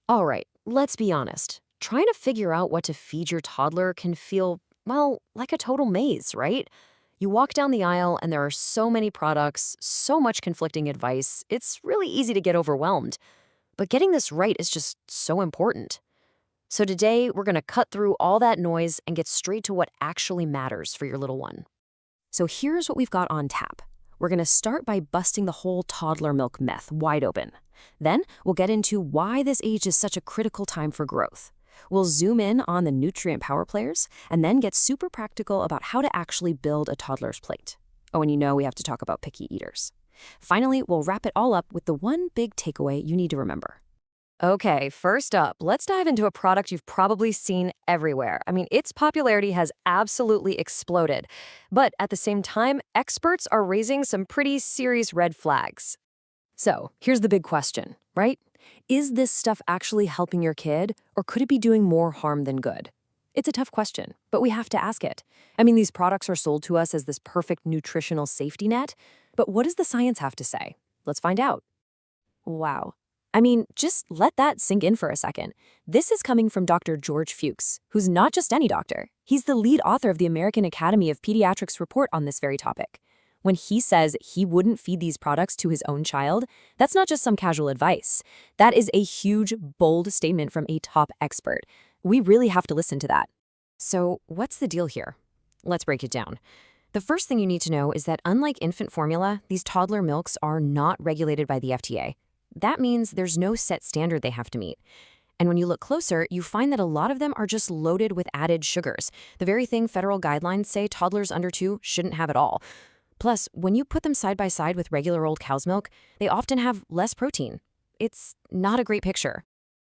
All right, let's be honest. Trying to figure out what to feed your toddler can feel, well, like a total maze, right? You walk down the aisle and there are so many products, so much conflicting advice, it's really easy to get overwhelmed. But getting this right is just so important. So today, we're going to cut through all that noise and get straight to what actually matters for your little one. So here's what we've got on tap. We're going to start by busting the whole toddler milk myth wide open. Then we'll get into why this age is such a critical time for growth. We'll zoom in on the nutrient power players and then get super practical about how to actually build a toddler's plate. Oh, and we have to talk about picky eaters. Finally, we'll wrap it all up with the one big takeaway you need to remember. Okay, first up, let's dive into a product you've probably seen everywhere. I mean, its popularity has absolutely exploded. But at the same time, experts are raising some pretty serious red flags. So, here's the big question, right? Is this stuff actually helping your kid, or could it be doing more harm than good? It's a tough question, but we have to ask it. I mean, these products are sold to us as this perfect nutritional safety net, but what does the science have to say? Let's find out. Wow. I mean, just let that sink in for a second. This is coming from Dr. George Fuchs, who's not just any doctor. He's the lead author of the American Academy of Pediatrics report on this very topic. When he says he wouldn't feed these products to his own child, that's not just some casual advice. That is a huge, bold statement from a top expert. We really have to listen to that. So, what's the deal here? Let's break it down. The first thing you need to know is that unlike infant formula, these toddler milks are not regulated by the FDA. That means there's no set standard they have to meet. And when you look closer, you find that a lot of them are just loaded with added sugars, the very thing federal guidelines say toddlers under 2 shouldn't have at all. Plus, when you put them side by side with regular old cow's milk, they often have less protein. It's not a great picture.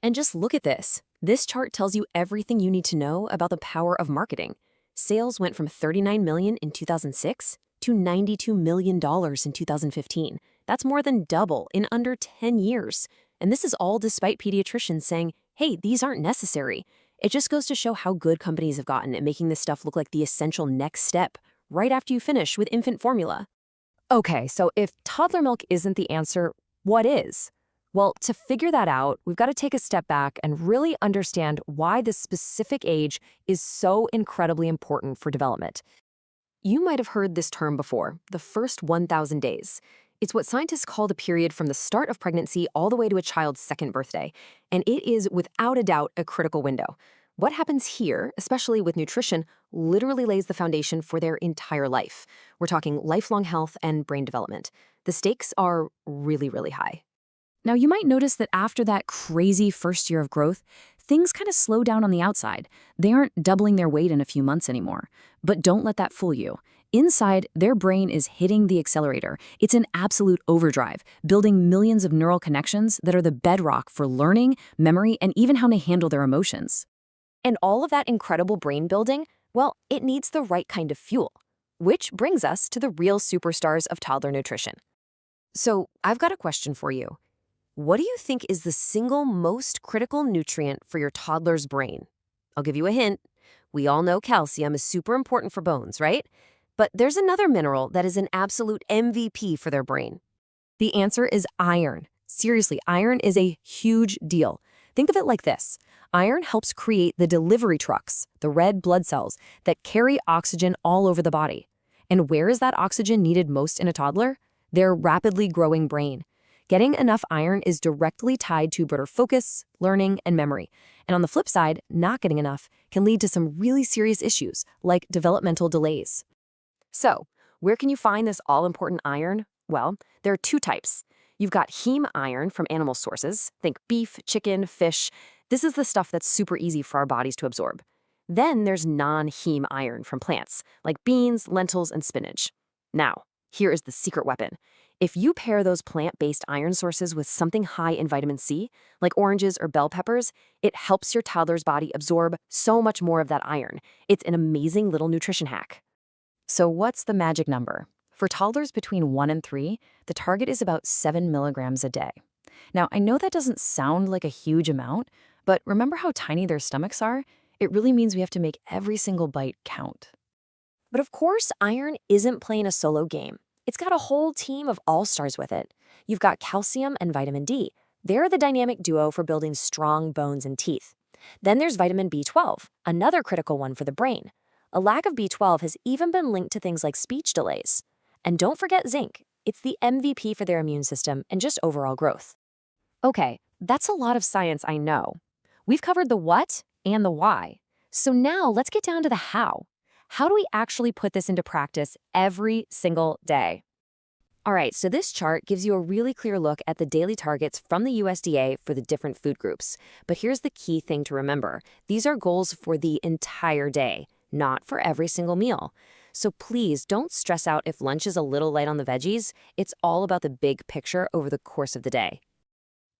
And just look at this. This chart tells you everything you need to know about the power of marketing. Sales went from $39 million in 2006 to $92 million in 2015. That's more than double in under 10 years. And this is all despite pediatricians saying, hey, these aren't necessary. It just goes to show how good companies have gotten at making this stuff look like the essential next step, right after you finish with infant formula. Okay, so if toddler milk isn't the answer, what is? Well, to figure that out, we've got to take a step back and really understand why this specific age is so incredibly important for development. You might have heard this term before, the first 1,000 days. It's what scientists call the period from the start of pregnancy all the way to a child's second birthday, and it is without a doubt a critical window. What happens here, especially with nutrition, literally lays the foundation for their entire life. We're talking lifelong health and brain development. The stakes are really, really high. Now, you might notice that after that crazy first year of growth, things kind of slow down on the outside. They aren't doubling their weight in a few months anymore. But don't let that fool you. Inside, their brain is hitting the accelerator. It's an absolute overdrive, building millions of neural connections that are the bedrock for learning, memory, and even how they handle their emotions. And all of that incredible brain building, well, it needs the right kind of fuel. Which brings us to the real superstars of toddler nutrition. So, I've got a question for you. What do you think is the single most critical nutrient for your toddler's brain? I'll give you a hint. We all know calcium is super important for bones, right? But there's another mineral that is an absolute MVP for their brain. The answer is iron. Seriously, iron is a huge deal. Think of it like this. Iron helps create the delivery trucks, the red blood cells, that carry oxygen all over the body. And where is that oxygen needed most in a toddler? Their rapidly growing brain. Getting enough iron is directly tied to better focus, learning, and memory. And on the flip side, not getting enough can lead to some really serious issues, like developmental delays. So, where can you find this all-important iron? Well, there are 2 types. You've got heme iron from animal sources. Think beef, chicken, fish. This is the stuff that's super easy for our bodies to absorb. Then there's non-heme iron from plants, like beans, lentils, and spinach. Now, here is the secret weapon. If you pair those plant-based iron sources with something high in vitamin C, like oranges or bell peppers, it helps your toddler's body absorb so much more of that iron. It's an amazing little nutrition hack. So what's the magic number? For toddlers between 1 and 3, the target is about 7 milligrams a day. Now, I know that doesn't sound like a huge amount, but remember how tiny their stomachs are? It really means we have to make every single bite count. But of course, iron isn't playing a solo game. It's got a whole team of all-stars with it. You've got calcium and vitamin D, They're the dynamic duo for building strong bones and teeth. Then there's vitamin B12, another critical one for the brain. A lack of B12 has even been linked to things like speech delays. And don't forget zinc. It's the MVP for their immune system and just overall growth. Okay, that's a lot of science, I know. We've covered the what and the why. So now let's get down to the how. How do we actually put this into practice every single day? All right, so this chart gives you a really clear look at the daily targets from the USDA for the different food groups. But here's the key thing to remember. These are goals for the entire day, not for every single meal. So please don't stress out if lunch is a little light on the veggies. It's all about the big picture over the course of the day.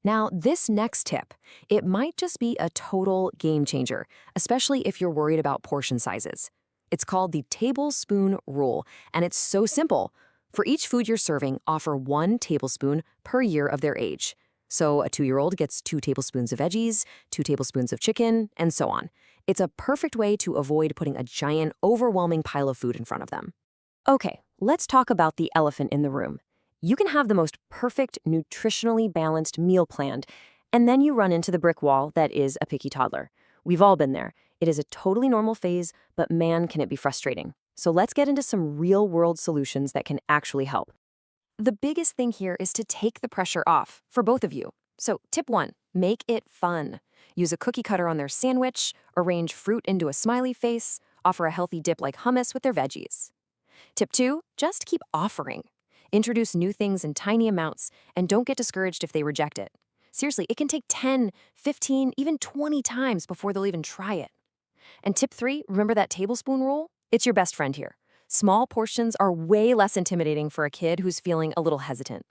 Now, this next tip, it might just be a total game changer, especially if you're worried about portion sizes. It's called the tablespoon rule, and it's so simple. For each food you're serving, offer 1 tablespoon per year of their age. So a 2-year-old gets 2 tablespoons of veggies, 2 tablespoons of chicken, and so on. It's a perfect way to avoid putting a giant, overwhelming pile of food in front of them. Okay, let's talk about the elephant in the room. You can have the most perfect, nutritionally balanced meal planned, and then you run into the brick wall that is a picky toddler. We've all been there. It is a totally normal phase, but man, can it be frustrating. So let's get into some real-world solutions that can actually help. The biggest thing here is to take the pressure off for both of you. So tip 1, make it fun. Use a cookie cutter on their sandwich, arrange fruit into a smiley face, offer a healthy dip like hummus with their veggies. Tip 2, just keep offering. Introduce new things in tiny amounts, and don't get discouraged if they reject it. Seriously, it can take 10, 15, even 20 times before they'll even try it. And tip 3, remember that tablespoon rule? It's your best friend here. Small portions are way less intimidating for a kid who's feeling a little hesitant.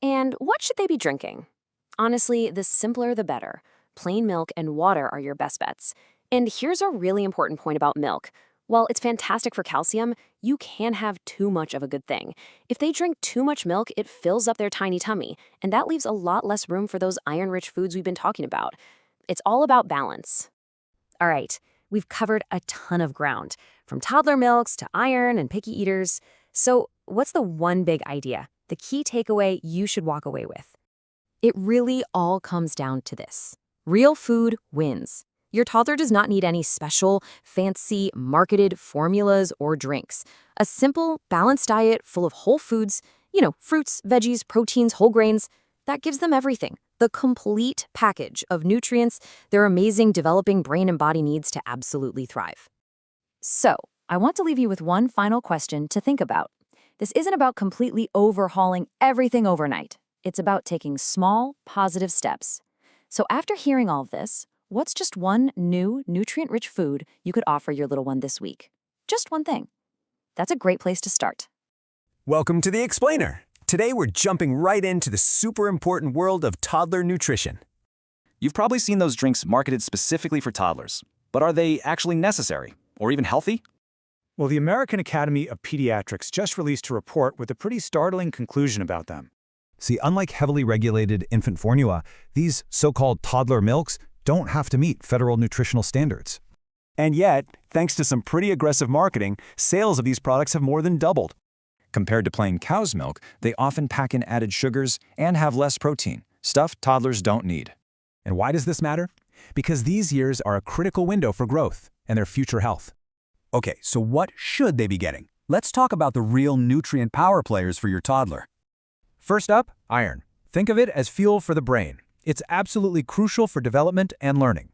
And what should they be drinking? Honestly, the simpler the better. Plain milk and water are your best bets. And here's a really important point about milk. While it's fantastic for calcium, you can have too much of a good thing. If they drink too much milk, it fills up their tiny tummy, and that leaves a lot less room for those iron-rich foods we've been talking about. It's all about balance. All right, we've covered a ton of ground, from toddler milks to iron and picky eaters. So what's the one big idea, the key takeaway you should walk away with? It really all comes down to this. Real food wins. Your toddler does not need any special, fancy, marketed formulas or drinks. A simple, balanced diet full of whole foods, fruits, veggies, proteins, whole grains, that gives them everything. The complete package of nutrients their amazing developing brain and body needs to absolutely thrive. So, I want to leave you with one final question to think about. This isn't about completely overhauling everything overnight. It's about taking small, positive steps. So after hearing all of this, what's just one new, nutrient-rich food you could offer your little one this week? Just one thing. That's a great place to start. Welcome to The Explainer. Today we're jumping right into the super important world of toddler nutrition. You've probably seen those drinks marketed specifically for toddlers, but are they actually necessary or even healthy? Well, the American Academy of Pediatrics just released a report with a pretty startling conclusion about them. See, unlike heavily regulated infant formula, these so-called toddler milks don't have to meet federal nutritional standards. And yet, thanks to some pretty aggressive marketing, sales of these products have more than doubled. Compared to plain cow's milk, they often pack in added sugars and have less protein, stuff toddlers don't need. And why does this matter? Because these years are a critical window for growth and their future health. Okay, so what should they be getting? Let's talk about the real nutrient power players for your toddler. First up, iron. Think of it as fuel for the brain. It's absolutely crucial for development and learning.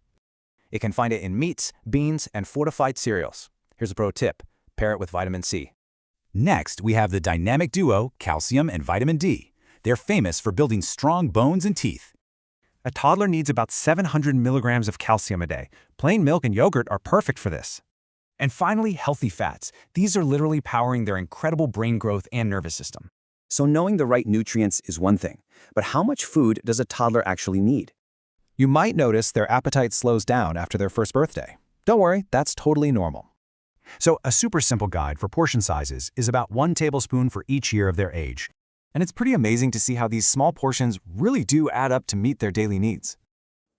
It can find it in meats, beans, and fortified cereals. Here's a pro tip: pair it with vitamin C. Next, we have the dynamic duo, calcium and vitamin D. They're famous for building strong bones and teeth. A toddler needs about 700 milligrams of calcium a day. Plain milk and yogurt are perfect for this. And finally, healthy fats. These are literally powering their incredible brain growth and nervous system. So knowing the right nutrients is one thing, but how much food does a toddler actually need? You might notice their appetite slows down after their first birthday. Don't worry, that's totally normal. So a super simple guide for portion sizes is about 1 tablespoon for each year of their age. And it's pretty amazing to see how these small portions really do add up to meet their daily needs.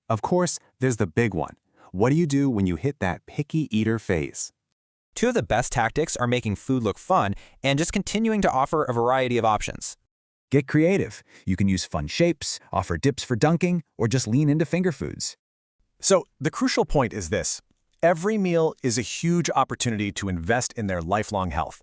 Of course, there's the big one. What do you do when you hit that picky eater phase? Two of the best tactics are making food look fun and just continuing to offer a variety of options. Get creative. You can use fun shapes, offer dips for dunking, or just lean into finger foods. So the crucial point is this. Every meal is a huge opportunity to invest in their lifelong health.